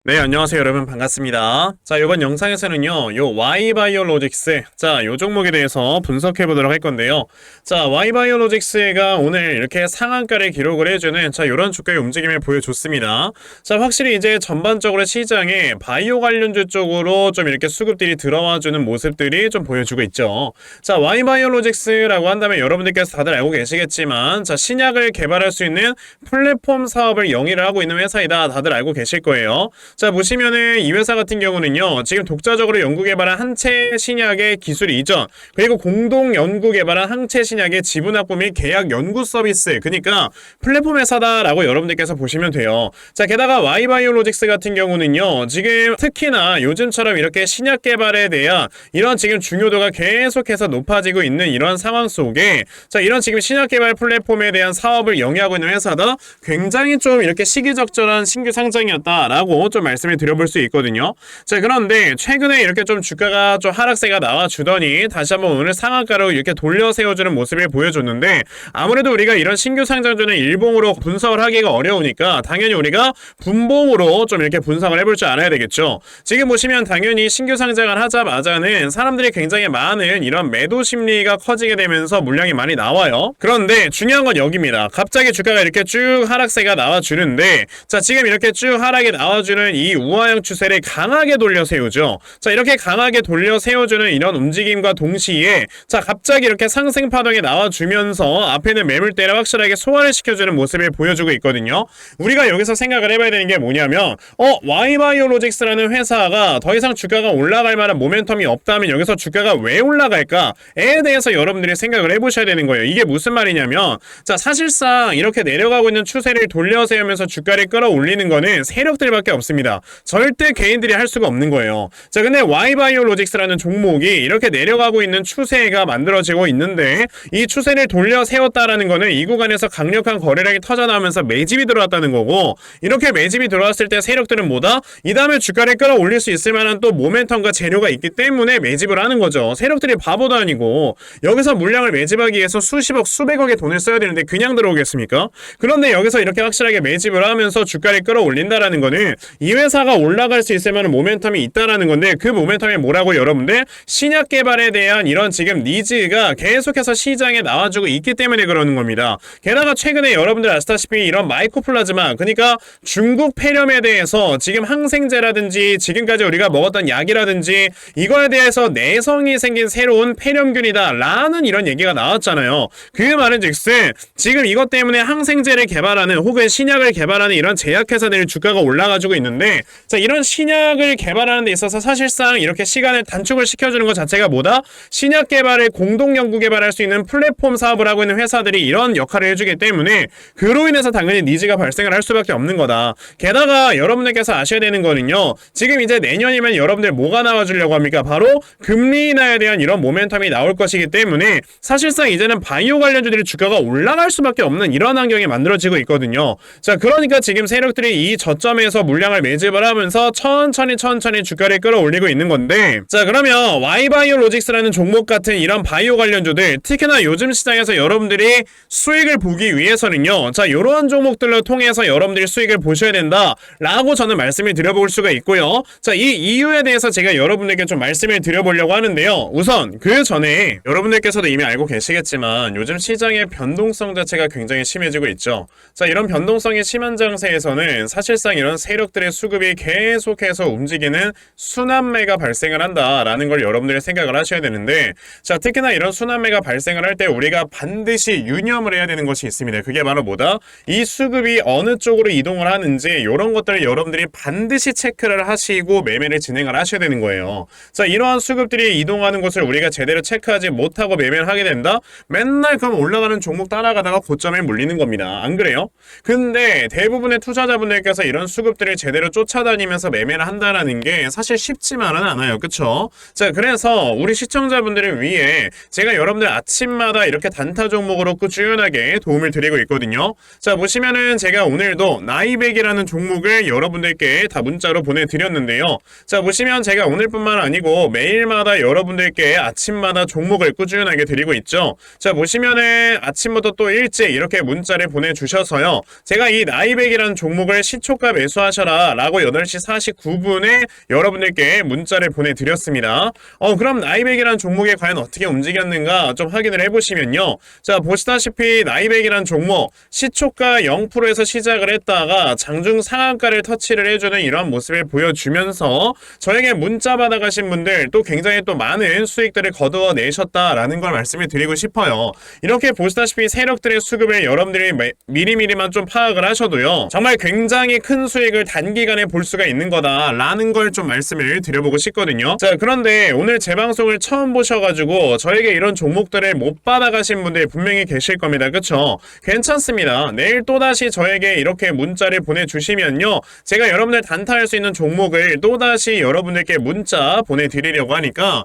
네, 안녕하세요, 여러분. 반갑습니다. 자, 이번 영상에서는요, 요 Y바이오로직스, 자, 요 종목에 대해서 분석해 보도록 할 건데요. 자, Y바이오로직스가 오늘 이렇게 상한가를 기록을 해주는, 자, 요런 주가의 움직임을 보여줬습니다. 자, 확실히 이제 전반적으로 시장에 바이오 관련주 쪽으로 좀 이렇게 수급들이 들어와주는 모습들이 좀 보여주고 있죠. 자, Y바이오로직스라고 한다면 여러분들께서 다들 알고 계시겠지만, 자, 신약을 개발할 수 있는 플랫폼 사업을 영위를 하고 있는 회사이다. 다들 알고 계실 거예요. 자, 보시면은 이 회사 같은 경우는요, 지금 독자적으로 연구개발한 항체 신약의 기술 이전, 그리고 공동 연구개발한 항체 신약의 지분 확보 및 계약 연구 서비스, 그러니까 플랫폼 회사다라고 여러분들께서 보시면 돼요. 자, 게다가 Y바이오로직스 같은 경우는요, 지금 특히나 요즘처럼 이렇게 신약 개발에 대한 이런 지금 중요도가 계속해서 높아지고 있는 이런 상황 속에, 자, 이런 지금 신약 개발 플랫폼에 대한 사업을 영위하고 있는 회사다. 굉장히 좀 이렇게 시기적절한 신규 상장이었다라고 좀 말씀을 드려볼 수 있거든요. 자, 그런데 최근에 이렇게 좀 주가가 좀 하락세가 나와주더니 다시 한번 오늘 상한가로 이렇게 돌려 세워주는 모습을 보여줬는데, 아무래도 우리가 이런 신규 상장주는 일봉으로 분석을 하기가 어려우니까 당연히 우리가 분봉으로 좀 이렇게 분석을 해볼 줄 알아야 되겠죠. 지금 보시면 당연히 신규 상장을 하자마자는 사람들이 굉장히 많은 이런 매도 심리가 커지게 되면서 물량이 많이 나와요. 그런데 중요한 건 여기입니다. 갑자기 주가가 이렇게 쭉 하락세가 나와주는데, 자, 지금 이렇게 쭉 하락이 나와주는 이 우하형 추세를 강하게 돌려 세우죠. 자, 이렇게 강하게 돌려 세워주는 이런 움직임과 동시에, 자, 갑자기 이렇게 상승 파동이 나와주면서 앞에는 매물대를 확실하게 소화를 시켜주는 모습을 보여주고 있거든요. 우리가 여기서 생각을 해봐야 되는 게 뭐냐면, Y바이오로직스라는 회사가 더 이상 주가가 올라갈 만한 모멘텀이 없다면 여기서 주가가 왜 올라갈까에 대해서 여러분들이 생각을 해보셔야 되는 거예요. 이게 무슨 말이냐면, 자, 사실상 이렇게 내려가고 있는 추세를 돌려 세우면서 주가를 끌어올리는 거는 세력들밖에 없습니다. 절대 개인들이 할 수가 없는 거예요. 자, 근데 Y바이오로직스라는 종목이 이렇게 내려가고 있는 추세가 만들어지고 있는데, 이 추세를 돌려 세웠다라는 거는 이 구간에서 강력한 거래량이 터져나오면서 매집이 들어왔다는 거고, 이렇게 매집이 들어왔을 때 세력들은 뭐다? 이 다음에 주가를 끌어올릴 수 있을 만한 또 모멘텀과 재료가 있기 때문에 매집을 하는 거죠. 세력들이 바보도 아니고 여기서 물량을 매집하기 위해서 수십억 수백억의 돈을 써야 되는데 그냥 들어오겠습니까? 그런데 여기서 이렇게 확실하게 매집을 하면서 주가를 끌어올린다라는 거는 이 회사가 올라갈 수 있을 만한 모멘텀이 있다라는 건데, 그 모멘텀이 뭐라고? 여러분들, 신약 개발에 대한 이런 지금 니즈가 계속해서 시장에 나와주고 있기 때문에 그러는 겁니다. 게다가 최근에 여러분들 아시다시피 이런 마이코플라즈마, 그러니까 중국 폐렴에 대해서 지금 항생제라든지 지금까지 우리가 먹었던 약이라든지 이거에 대해서 내성이 생긴 새로운 폐렴균이다 라는 이런 얘기가 나왔잖아요. 그 말은즉슨 지금 이것 때문에 항생제를 개발하는 혹은 신약을 개발하는 이런 제약회사들의 주가가 올라가지고 있는데, 자, 이런 신약을 개발하는 데 있어서 사실상 이렇게 시간을 단축을 시켜주는 것 자체가 뭐다? 신약 개발을 공동 연구 개발할 수 있는 플랫폼 사업을 하고 있는 회사들이 이런 역할을 해주기 때문에 그로 인해서 당연히 니즈가 발생을 할 수밖에 없는 거다. 게다가 여러분들께서 아셔야 되는 거는요, 지금 이제 내년이면 여러분들 뭐가 나와주려고 합니까? 바로 금리 인하에 대한 이런 모멘텀이 나올 것이기 때문에 사실상 이제는 바이오 관련주들이 주가가 올라갈 수밖에 없는 이런 환경이 만들어지고 있거든요. 자, 그러니까 지금 세력들이 이 저점에서 물량을 매집을 하면서 천천히 주가를 끌어올리고 있는 건데, 자, 그러면 Y바이오로직스라는 종목 같은 이런 바이오 관련주들, 특히나 요즘 시장에서 여러분들이 수익을 보기 위해서는요, 자, 이러한 종목들을 통해서 여러분들이 수익을 보셔야 된다 라고 저는 말씀을 드려볼 수가 있고요. 자, 이 이유에 대해서 제가 여러분들께 좀 말씀을 드려보려고 하는데요. 우선 그 전에 여러분들께서도 이미 알고 계시겠지만 요즘 시장의 변동성 자체가 굉장히 심해지고 있죠. 자, 이런 변동성이 심한 장세에서는 사실상 이런 세력들의 수급이 계속해서 움직이는 순환매가 발생을 한다라는 걸 여러분들이 생각을 하셔야 되는데, 자, 특히나 이런 순환매가 발생을 할 때 우리가 반드시 유념을 해야 되는 것이 있습니다. 그게 바로 뭐다? 이 수급이 어느 쪽으로 이동을 하는지 이런 것들을 여러분들이 반드시 체크를 하시고 매매를 진행을 하셔야 되는 거예요. 자, 이러한 수급들이 이동하는 것을 우리가 제대로 체크하지 못하고 매매를 하게 된다? 맨날 그럼 올라가는 종목 따라가다가 고점에 물리는 겁니다. 안 그래요? 근데 대부분의 투자자분들께서 이런 수급들을 제대로 쫓아다니면서 매매를 한다라는 게 사실 쉽지만은 않아요. 그쵸? 자, 그래서 우리 시청자분들을 위해 제가 여러분들 아침마다 이렇게 단타 종목으로 꾸준하게 도움을 드리고 있거든요. 자, 보시면은 제가 오늘도 나이백이라는 종목을 여러분들께 다 문자로 보내드렸는데요. 자, 보시면 제가 오늘뿐만 아니고 매일마다 여러분들께 아침마다 종목을 꾸준하게 드리고 있죠. 자, 보시면은 아침부터 또 일찍 이렇게 문자를 보내주셔서요, 제가 이 나이백이라는 종목을 시초가 매수하셔라 라고 8시 49분에 여러분들께 문자를 보내드렸습니다. 그럼 나이백이란 종목에 과연 어떻게 움직였는가 좀 확인을 해보시면요. 자, 보시다시피 나이백이란 종목 시초가 0%에서 시작을 했다가 장중 상한가를 터치를 해주는 이러한 모습을 보여주면서 저에게 문자 받아가신 분들 또 굉장히 또 많은 수익들을 거두어내셨다라는 걸 말씀을 드리고 싶어요. 이렇게 보시다시피 세력들의 수급을 여러분들이 미리미리만 좀 파악을 하셔도요, 정말 굉장히 큰 수익을 단기간에 볼 수가 있는 거다라는 걸 좀 말씀을 드려보고 싶거든요. 자, 그런데 오늘 제 방송을 처음 보셔가지고 저에게 이런 종목들을 못 받아가신 분들 분명히 계실 겁니다. 그쵸? 괜찮습니다. 내일 또다시 저에게 이렇게 문자를 보내주시면요, 제가 여러분들 단타할 수 있는 종목을 또다시 여러분들께 문자 보내드리려고 하니까,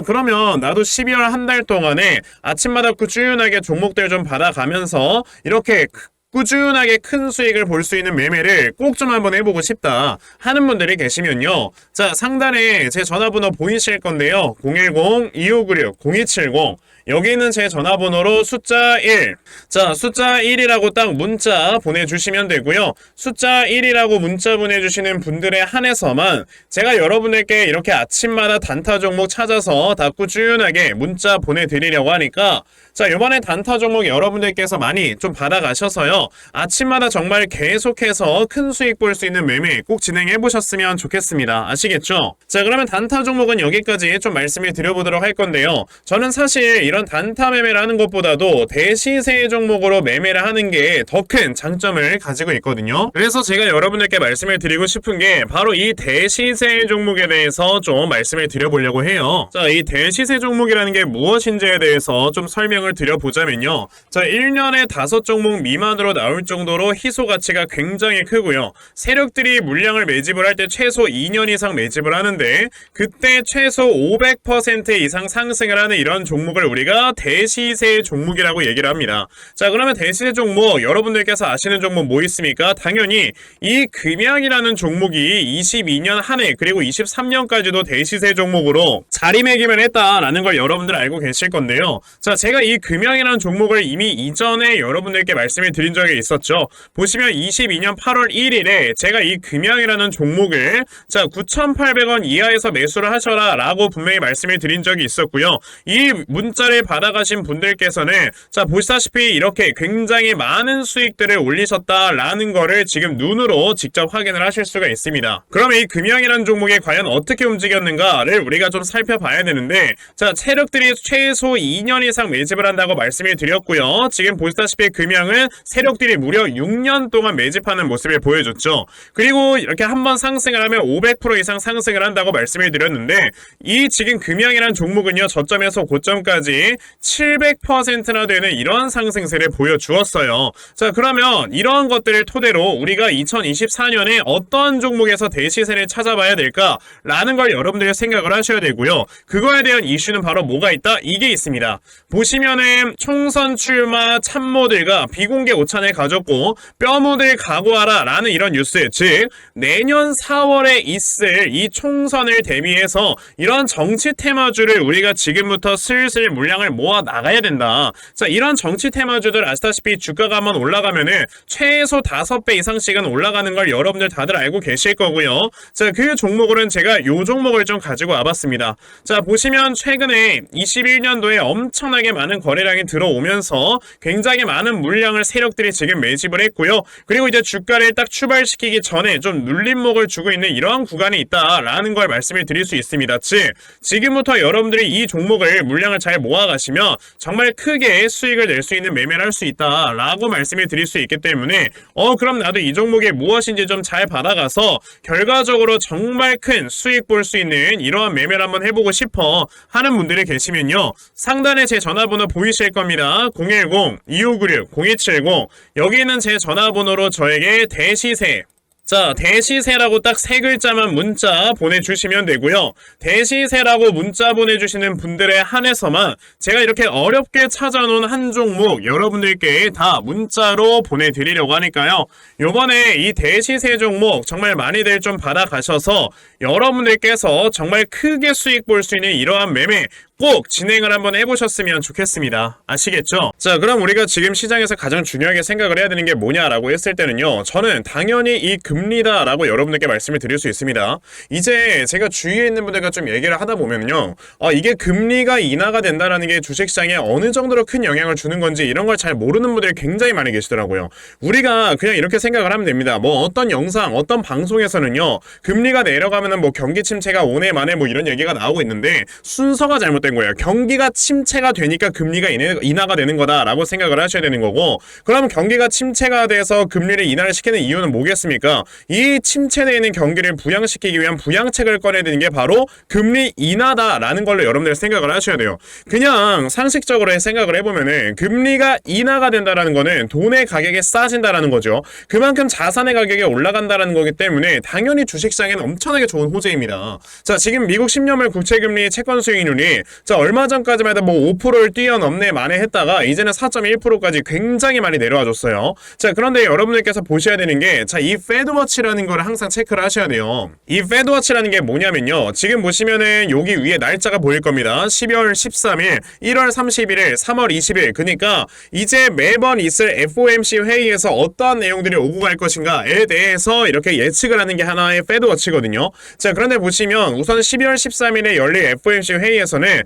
그러면 나도 12월 한 달 동안에 아침마다 꾸준하게 종목들 좀 받아가면서 이렇게 꾸준하게 큰 수익을 볼 수 있는 매매를 꼭 좀 한번 해보고 싶다 하는 분들이 계시면요, 자, 상단에 제 전화번호 보이실 건데요, 010-2596-0270 여기 있는 제 전화번호로 숫자 1, 자, 숫자 1이라고 딱 문자 보내주시면 되고요. 숫자 1이라고 문자 보내주시는 분들에 한해서만 제가 여러분들께 이렇게 아침마다 단타 종목 찾아서 다 꾸준하게 문자 보내드리려고 하니까, 자, 이번에 단타 종목 여러분들께서 많이 좀 받아가셔서요, 아침마다 정말 계속해서 큰 수익 볼 수 있는 매매 꼭 진행해 보셨으면 좋겠습니다. 아시겠죠? 자, 그러면 단타 종목은 여기까지 좀 말씀을 드려보도록 할 건데요, 저는 사실 이런 단타 매매를 하는 것보다도 대시세 종목으로 매매를 하는 게 더 큰 장점을 가지고 있거든요. 그래서 제가 여러분들께 말씀을 드리고 싶은 게 바로 이 대시세 종목에 대해서 좀 말씀을 드려보려고 해요. 자, 이 대시세 종목이라는 게 무엇인지에 대해서 좀 설명을 드려보자면요, 자, 1년에 5종목 미만으로 나올 정도로 희소 가치가 굉장히 크고요, 세력들이 물량을 매집을 할 때 최소 2년 이상 매집을 하는데 그때 최소 500% 이상 상승을 하는 이런 종목을 우리가 대시세 종목이라고 얘기를 합니다. 자, 그러면 대시세 종목 여러분들께서 아시는 종목 뭐 있습니까? 당연히 이 금양이라는 종목이 22년 한 해 그리고 23년까지도 대시세 종목으로 자리매김을 했다라는 걸 여러분들 알고 계실 건데요. 자, 제가 이 금양이라는 종목을 이미 이전에 여러분들께 말씀을 드린 적이 있었죠. 보시면 22년 8월 1일에 제가 이 금양이라는 종목을, 자, 9,800원 이하에서 매수를 하셔라 라고 분명히 말씀을 드린 적이 있었고요. 이 문자를 받아가신 분들께서는, 자, 보시다시피 이렇게 굉장히 많은 수익들을 올리셨다라는 거를 지금 눈으로 직접 확인을 하실 수가 있습니다. 그러면 이 금양이라는 종목이 과연 어떻게 움직였는가를 우리가 좀 살펴봐야 되는데, 자, 세력들이 최소 2년 이상 매집을 한다고 말씀을 드렸고요. 지금 보시다시피 금양은 세력들이 무려 6년 동안 매집하는 모습을 보여줬죠. 그리고 이렇게 한번 상승을 하면 500% 이상 상승을 한다고 말씀을 드렸는데, 이 지금 금양이라는 종목은요, 저점에서 고점까지 700%나 되는 이런 상승세를 보여주었어요. 자, 그러면 이런 것들을 토대로 우리가 2024년에 어떤 종목에서 대시세를 찾아봐야 될까라는 걸 여러분들이 생각을 하셔야 되고요. 그거에 대한 이슈는 바로 뭐가 있다? 이게 있습니다. 보시면은 총선 출마 참모들과 비공개 오찬을 가졌고 뼈묻을 각오하라 라는 이런 뉴스, 즉 내년 4월에 있을 이 총선을 대비해서 이런 정치 테마주를 우리가 지금부터 슬슬 물량을 모아 나가야 된다. 자, 이런 정치 테마주들 아시다시피 주가가 한번 올라가면은 최소 5배 이상씩은 올라가는 걸 여러분들 다들 알고 계실 거고요. 자, 그 종목으로는 제가 요 종목을 좀 가지고 와봤습니다. 자, 보시면 최근에 21년도에 엄청나게 많은 거래량이 들어오면서 굉장히 많은 물량을 세력들이 지금 매집을 했고요. 그리고 이제 주가를 딱 출발시키기 전에 좀 눌림목을 주고 있는 이러한 구간이 있다라는 걸 말씀을 드릴 수 있습니다. 즉, 지금부터 여러분들이 이 종목을 물량을 잘 모아가시면 정말 크게 수익을 낼 수 있는 매매를 할 수 있다라고 말씀을 드릴 수 있기 때문에 그럼 나도 이 종목이 무엇인지 좀 잘 받아가서 결과적으로 정말 큰 수익 볼 수 있는 이러한 매매를 한번 해보고 싶어 하는 분들이 계시면요, 상단에 제 전화번호 보이실 겁니다. 010-2596-0270 여기 있는 제 전화번호로 저에게 대시세, 자, 대시세라고 딱 3글자만 문자 보내주시면 되고요. 대시세라고 문자 보내주시는 분들에 한해서만 제가 이렇게 어렵게 찾아놓은 한 종목 여러분들께 다 문자로 보내드리려고 하니까요. 요번에 이 대시세 종목 정말 많이들 좀 받아가셔서 여러분들께서 정말 크게 수익 볼 수 있는 이러한 매매 꼭 진행을 한번 해보셨으면 좋겠습니다. 아시겠죠? 자, 그럼 우리가 지금 시장에서 가장 중요하게 생각을 해야 되는 게 뭐냐라고 했을 때는요, 저는 당연히 이 금리다라고 여러분들께 말씀을 드릴 수 있습니다. 이제 제가 주위에 있는 분들과 좀 얘기를 하다 보면요, 이게 금리가 인하가 된다라는 게 주식시장에 어느 정도로 큰 영향을 주는 건지 이런 걸 잘 모르는 분들이 굉장히 많이 계시더라고요. 우리가 그냥 이렇게 생각을 하면 됩니다. 뭐 어떤 영상, 어떤 방송에서는요, 금리가 내려가면은 뭐 경기 침체가 오네 마네 뭐 이런 얘기가 나오고 있는데 순서가 잘못된 거예요. 경기가 침체가 되니까 금리가 인하가 되는 거다라고 생각을 하셔야 되는 거고, 그럼 경기가 침체가 돼서 금리를 인하를 시키는 이유는 뭐겠습니까? 이 침체되어 있는 경기를 부양시키기 위한 부양책을 꺼내야 되는 게 바로 금리 인하다라는 걸로 여러분들 생각을 하셔야 돼요. 그냥 상식적으로 생각을 해보면은 금리가 인하가 된다라는 거는 돈의 가격이 싸진다라는 거죠. 그만큼 자산의 가격이 올라간다라는 거기 때문에 당연히 주식시장에는 엄청나게 좋은 호재입니다. 자, 지금 미국 10년물 국채금리 채권 수익률이 자 얼마 전까지만 해도 뭐 5%를 뛰어넘네 만에 했다가 이제는 4.1%까지 굉장히 많이 내려와 줬어요. 자, 그런데 여러분들께서 보셔야 되는 게 자, 이 페드워치라는 거를 항상 체크를 하셔야 돼요. 이 페드워치라는 게 뭐냐면요, 지금 보시면은 여기 위에 날짜가 보일 겁니다. 12월 13일, 1월 31일, 3월 20일. 그러니까 이제 매번 있을 FOMC 회의에서 어떠한 내용들이 오고 갈 것인가에 대해서 이렇게 예측을 하는 게 하나의 페드워치거든요. 자, 그런데 보시면 우선 12월 13일에 열릴 FOMC 회의에서는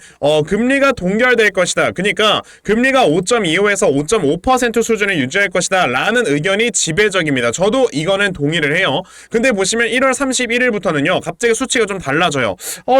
금리가 동결될 것이다. 그러니까 금리가 5.25에서 5.5% 수준을 유지할 것이다 라는 의견이 지배적입니다. 저도 이거는 동의를 해요. 근데 보시면 1월 31일부터는요 갑자기 수치가 좀 달라져요.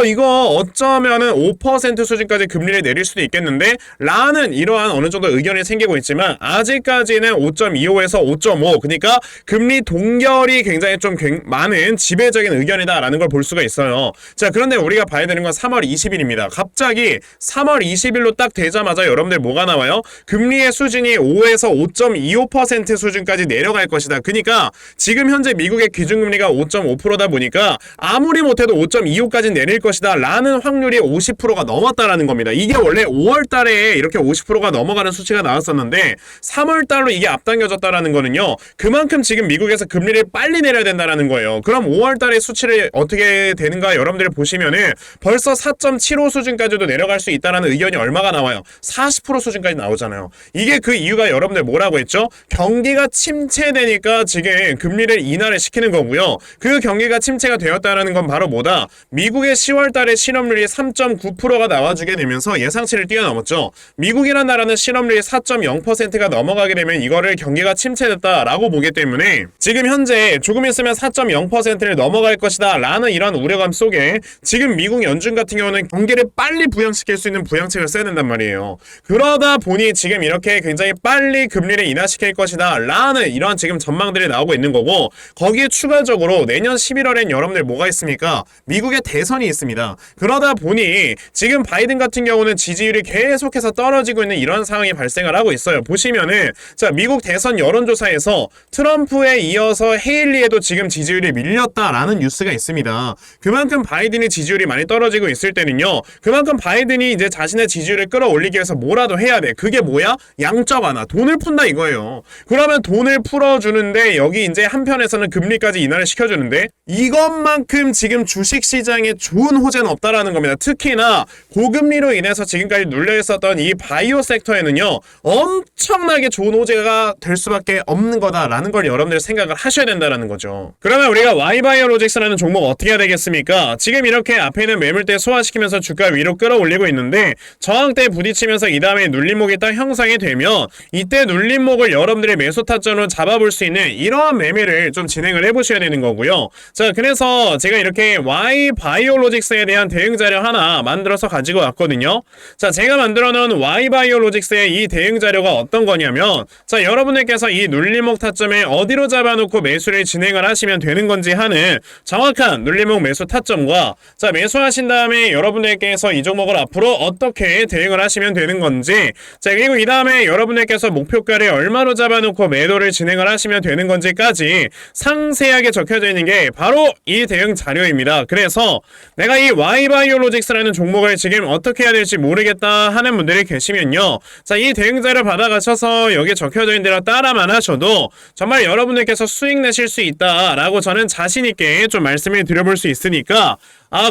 이거 어쩌면은 5% 수준까지 금리를 내릴 수도 있겠는데 라는 이러한 어느 정도 의견이 생기고 있지만 아직까지는 5.25에서 5.5, 그러니까 금리 동결이 굉장히 좀 많은 지배적인 의견이다 라는 걸 볼 수가 있어요. 자, 그런데 우리가 봐야 되는 건 3월 20일입니다. 갑자기 3월 20일로 딱 되자마자 여러분들 뭐가 나와요? 금리의 수준이 5에서 5.25% 수준까지 내려갈 것이다. 그러니까 지금 현재 미국의 기준금리가 5.5%다 보니까 아무리 못해도 5.25까지 내릴 것이다 라는 확률이 50%가 넘었다라는 겁니다. 이게 원래 5월 달에 이렇게 50%가 넘어가는 수치가 나왔었는데 3월 달로 이게 앞당겨졌다라는 거는요, 그만큼 지금 미국에서 금리를 빨리 내려야 된다라는 거예요. 그럼 5월 달의 수치를 어떻게 되는가 여러분들이 보시면은 벌써 4.75 수준까지도 내려갈 수 있다라는 의견이 얼마가 나와요? 40% 수준까지 나오잖아요. 이게 그 이유가 여러분들 뭐라고 했죠? 경기가 침체되니까 지금 금리를 인하를 시키는 거고요. 그 경기가 침체가 되었다라는 건 바로 뭐다? 미국의 10월 달에 실업률이 3.9%가 나와주게 되면서 예상치를 뛰어넘었죠. 미국이라는 나라는 실업률이 4.0%가 넘어가게 되면 이거를 경기가 침체됐다라고 보기 때문에 지금 현재 조금 있으면 4.0%를 넘어갈 것이다 라는 이런 우려감 속에 지금 미국 연준 같은 경우는 경기를 빨리 부양시킬 수 있는 부양책을 써야 된단 말이에요. 그러다 보니 지금 이렇게 굉장히 빨리 금리를 인하시킬 것이다 라는 이런 지금 전망들이 나오고 있는 거고, 거기에 추가적으로 내년 11월엔 여러분들 뭐가 있습니까? 미국의 대선이 있습니다. 그러다 보니 지금 바이든 같은 경우는 지지율이 계속해서 떨어지고 있는 이런 상황이 발생을 하고 있어요. 보시면은 자, 미국 대선 여론조사에서 트럼프에 이어서 헤일리에도 지금 지지율이 밀렸다라는 뉴스가 있습니다. 그만큼 바이든의 지지율이 많이 떨어지고 있을 때는요, 그만큼 바이든이 이제 자신의 지지율을 끌어올리기 위해서 뭐라도 해야 돼. 그게 뭐야? 양적 완화, 돈을 푼다 이거예요. 그러면 돈을 풀어주는데 여기 이제 한편에서는 금리까지 인하를 시켜주는데 이것만큼 지금 주식시장에 좋은 호재는 없다라는 겁니다. 특히나 고금리로 인해서 지금까지 눌려있었던 이 바이오 섹터에는요 엄청나게 좋은 호재가 될 수밖에 없는 거다라는 걸 여러분들 생각을 하셔야 된다는 거죠. 그러면 우리가 Y바이오로직스라는 종목 어떻게 해야 되겠습니까? 지금 이렇게 앞에 있는 매물대 소화시키면서 주가 위로 끌어올리고 있는데 저항대에 부딪히면서 이 다음에 눌림목이 딱 형성이 되면 이때 눌림목을 여러분들의 매수 타점으로 잡아볼 수 있는 이러한 매매를 좀 진행을 해보셔야 되는 거고요. 자, 그래서 제가 이렇게 Y바이오로직스에 대한 대응 자료 하나 만들어서 가지고 왔거든요. 자, 제가 만들어 놓은 Y바이오로직스의 이 대응 자료가 어떤 거냐면, 자, 여러분들께서 이 눌림목 타점에 어디로 잡아놓고 매수를 진행을 하시면 되는 건지 하는 정확한 눌림목 매수 타점과, 자, 매수하신 다음에 여러분들께서 이 종목을 앞으로 어떻게 대응을 하시면 되는 건지, 자, 그리고 이 다음에 여러분들께서 목표가를 얼마로 잡아놓고 매도를 진행을 하시면 되는 건지까지 상세하게 적혀져 있는 게 바로 이 대응 자료입니다. 그래서 내가 이 Y바이오로직스라는 종목을 지금 어떻게 해야 될지 모르겠다 하는 분들이 계시면요, 자, 이 대응 자료 받아가셔서 여기 적혀져 있는 대로 따라만 하셔도 정말 여러분들께서 수익 내실 수 있다라고 저는 자신있게 좀 말씀을 드려볼 수 있으니까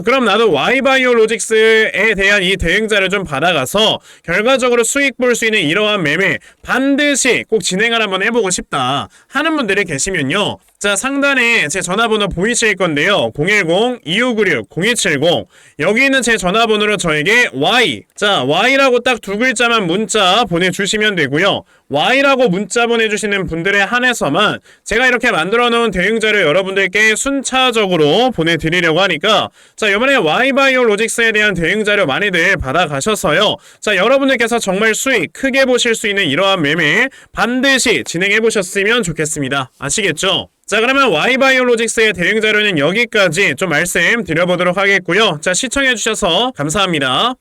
그럼 나도 Y바이오로직스에 대한 이 대응자를 좀 받아가서 결과적으로 수익 볼 수 있는 이러한 매매 반드시 꼭 진행을 한번 해보고 싶다 하는 분들이 계시면요. 자, 상단에 제 전화번호 보이실 건데요. 010-2596-0270 여기 있는 제 전화번호로 저에게 Y라고 딱 두 글자만 문자 보내주시면 되고요. Y라고 문자 보내주시는 분들에 한해서만 제가 이렇게 만들어 놓은 대응자를 여러분들께 순차적으로 보내드리려고 하니까 자, 이번에 Y바이오로직스에 대한 대응자료 많이들 받아가셔서요. 자, 여러분들께서 정말 수익 크게 보실 수 있는 이러한 매매 반드시 진행해 보셨으면 좋겠습니다. 아시겠죠? 자, 그러면 Y바이오로직스의 대응자료는 여기까지 좀 말씀드려보도록 하겠고요. 자, 시청해주셔서 감사합니다.